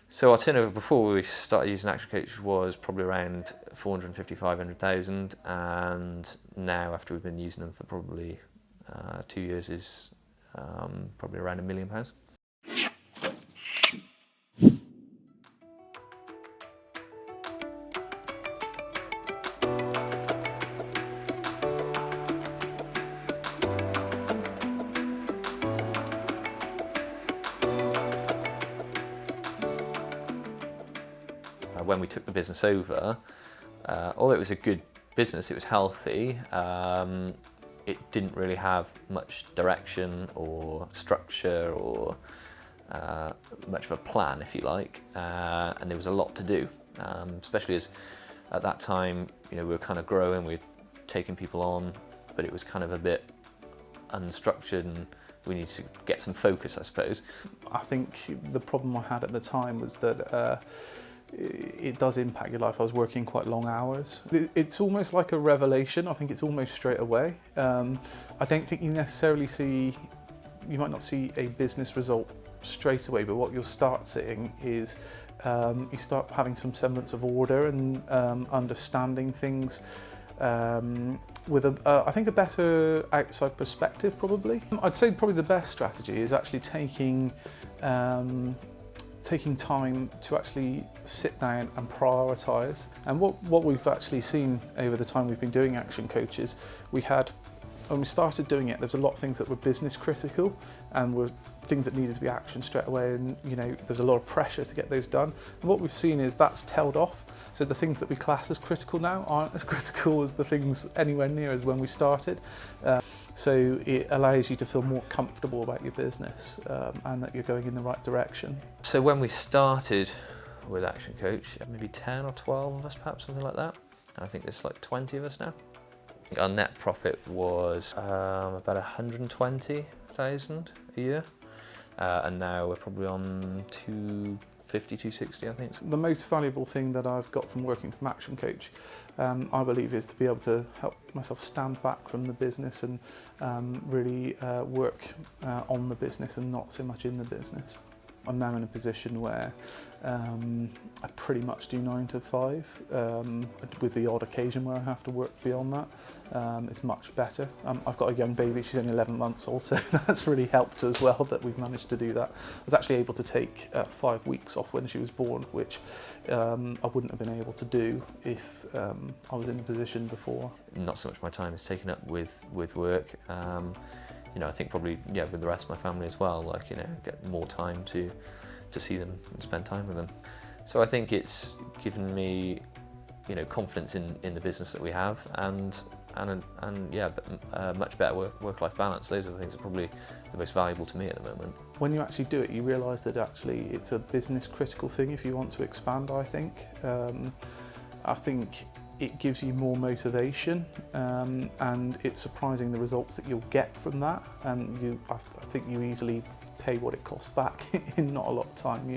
So our turnover before we started using ActionCOACH was probably around 450, 500,000, and now after we've been using them for probably 2 years is probably around £1 million. When we took the business over, although it was a good business, it was healthy, it didn't really have much direction or structure or much of a plan, if you like, and there was a lot to do, especially as at that time, we were kind of growing, we were taking people on, but it was kind of a bit unstructured and we needed to get some focus, I suppose. I think the problem I had at the time was that it does impact your life. I was working quite long hours. It's almost like a revelation. I think it's almost straight away. I don't think you necessarily you might not see a business result straight away, but what you'll start seeing is you start having some semblance of order and understanding things with I think a better outside perspective probably. I'd say probably the best strategy is actually taking time to actually sit down and prioritise. And what we've actually seen over the time we've been doing ActionCOACH is when we started doing it, there was a lot of things that were business critical and were things that needed to be actioned straight away, and there's a lot of pressure to get those done. And what we've seen is that's tailed off. So the things that we class as critical now aren't as critical as the things anywhere near as when we started. So it allows you to feel more comfortable about your business and that you're going in the right direction. So when we started with ActionCOACH, maybe 10 or 12 of us perhaps, something like that. And I think there's like 20 of us now. Our net profit was about 120,000 a year, and now we're probably on 250, 260, I think. The most valuable thing that I've got from working from ActionCOACH, I believe, is to be able to help myself stand back from the business and really work on the business and not so much in the business. I'm now in a position where I pretty much do 9 to 5, with the odd occasion where I have to work beyond that. It's much better. I've got a young baby, she's only 11 months old, so that's really helped as well that we've managed to do that. I was actually able to take 5 weeks off when she was born, which I wouldn't have been able to do if I was in the position before. Not so much my time is taken up with work. I think probably, with the rest of my family as well, get more time to see them and spend time with them. So I think it's given me, confidence in the business that we have and much better work-life balance. Those are the things that are probably the most valuable to me at the moment. When you actually do it, you realise that actually it's a business critical thing if you want to expand, I think. I think it gives you more motivation, and it's surprising the results that you'll get from that, and I think you easily pay what it costs back in not a lot of time,